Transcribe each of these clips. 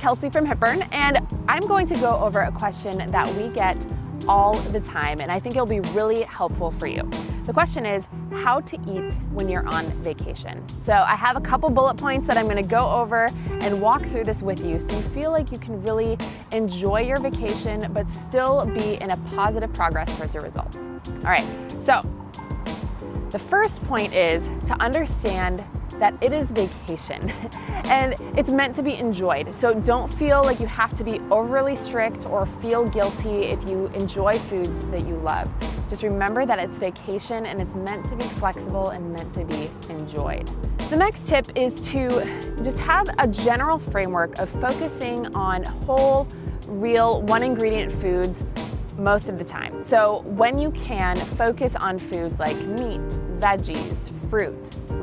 Kelsey from HIIT, and I'm going to go over a question that we get all the time, and I think it'll be really helpful for you. The question is how to eat when you're on vacation. So I have a couple bullet points that I'm going to go over and walk through this with you so you feel like you can really enjoy your vacation but still be in a positive progress towards your results. All right, so the first point is to understand that it is vacation and it's meant to be enjoyed. So don't feel like you have to be overly strict or feel guilty if you enjoy foods that you love. Just remember that it's vacation and it's meant to be flexible and meant to be enjoyed. The next tip is to just have a general framework of focusing on whole, real, one ingredient foods most of the time. So when you can, focus on foods like meat, veggies, fruit,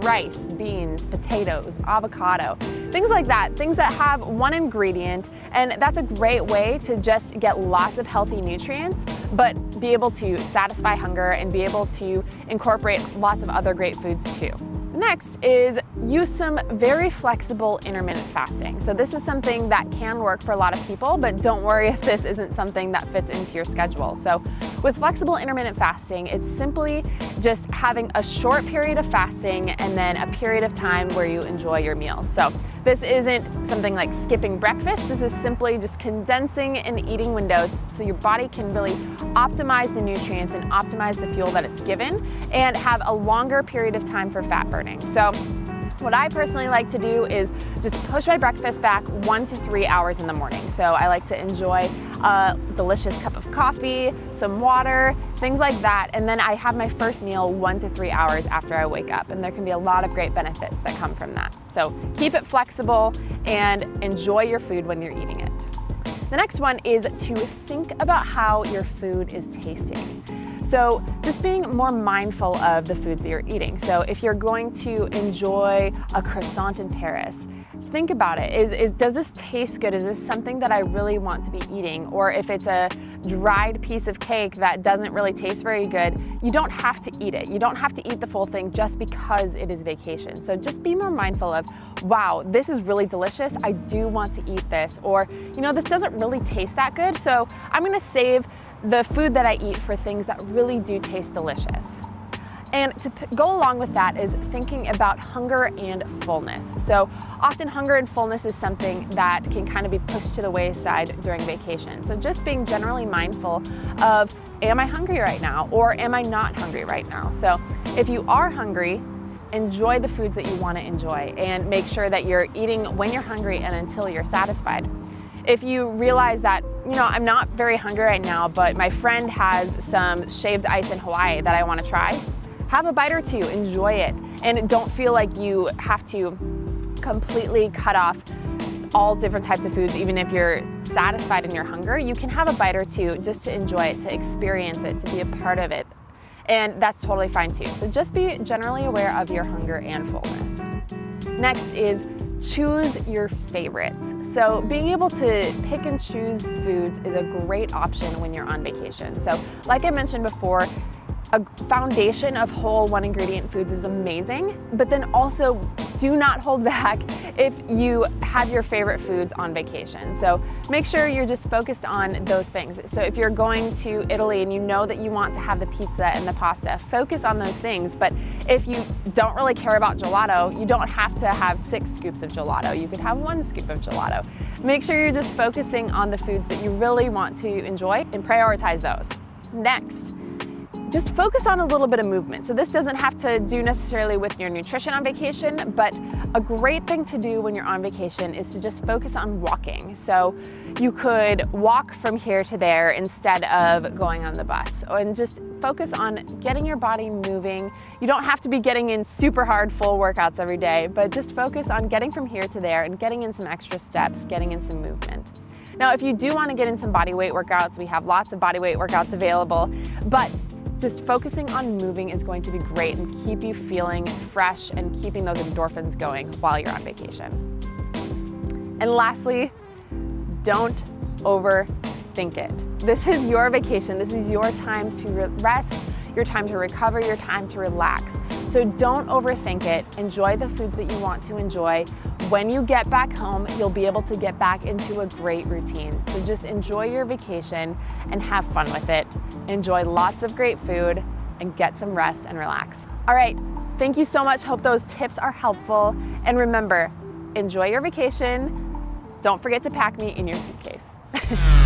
rice, beans, potatoes, avocado, things like that, things that have one ingredient, and that's a great way to just get lots of healthy nutrients, but be able to satisfy hunger and be able to incorporate lots of other great foods too. Next is use some very flexible intermittent fasting. So this is something that can work for a lot of people, but don't worry if this isn't something that fits into your schedule. So with flexible intermittent fasting, it's simply just having a short period of fasting and then a period of time where you enjoy your meals. So this isn't something like skipping breakfast. This is simply just condensing an eating window so your body can really optimize the nutrients and optimize the fuel that it's given and have a longer period of time for fat burning. So what I personally like to do is just push my breakfast back 1 to 3 hours in the morning. So I like to enjoy a delicious cup of coffee, some water, things like that. And then I have my first meal 1 to 3 hours after I wake up. And there can be a lot of great benefits that come from that. So keep it flexible and enjoy your food when you're eating it. The next one is to think about how your food is tasting. So just being more mindful of the foods that you're eating. So if you're going to enjoy a croissant in Paris, think about it. Does this taste good? Is this something that I really want to be eating? Or if it's a dried piece of cake that doesn't really taste very good, you don't have to eat it. You don't have to eat the full thing just because it is vacation. So just be more mindful of, wow, this is really delicious. I do want to eat this. Or, this doesn't really taste that good. So I'm gonna save the food that I eat for things that really do taste delicious. And to go along with that is thinking about hunger and fullness. So often hunger and fullness is something that can kind of be pushed to the wayside during vacation. So just being generally mindful of, am I hungry right now? Or am I not hungry right now? So if you are hungry, enjoy the foods that you want to enjoy and make sure that you're eating when you're hungry and until you're satisfied. If you realize that, I'm not very hungry right now, but my friend has some shaved ice in Hawaii that I want to try, have a bite or two, enjoy it. And don't feel like you have to completely cut off all different types of foods, even if you're satisfied in your hunger. You can have a bite or two just to enjoy it, to experience it, to be a part of it. And that's totally fine too. So just be generally aware of your hunger and fullness. Next is choose your favorites. So being able to pick and choose foods is a great option when you're on vacation. So like I mentioned before, a foundation of whole one ingredient foods is amazing, but then also do not hold back if you have your favorite foods on vacation. So make sure you're just focused on those things. So if you're going to Italy and you know that you want to have the pizza and the pasta, focus on those things. But if you don't really care about gelato, you don't have to have 6 scoops of gelato. You could have 1 scoop of gelato. Make sure you're just focusing on the foods that you really want to enjoy and prioritize those. Next, just focus on a little bit of movement. So this doesn't have to do necessarily with your nutrition on vacation, but a great thing to do when you're on vacation is to just focus on walking. So you could walk from here to there instead of going on the bus, and just focus on getting your body moving. You don't have to be getting in super hard full workouts every day, but just focus on getting from here to there and getting in some extra steps, getting in some movement. Now, if you do want to get in some body weight workouts, we have lots of body weight workouts available, but just focusing on moving is going to be great and keep you feeling fresh and keeping those endorphins going while you're on vacation. And lastly, don't overthink it. This is your vacation. This is your time to rest. your time to recover, your time to relax. So don't overthink it. Enjoy the foods that you want to enjoy. When you get back home, you'll be able to get back into a great routine. So just enjoy your vacation and have fun with it. Enjoy lots of great food and get some rest and relax. All right, thank you so much. Hope those tips are helpful. And remember, enjoy your vacation. Don't forget to pack me in your suitcase.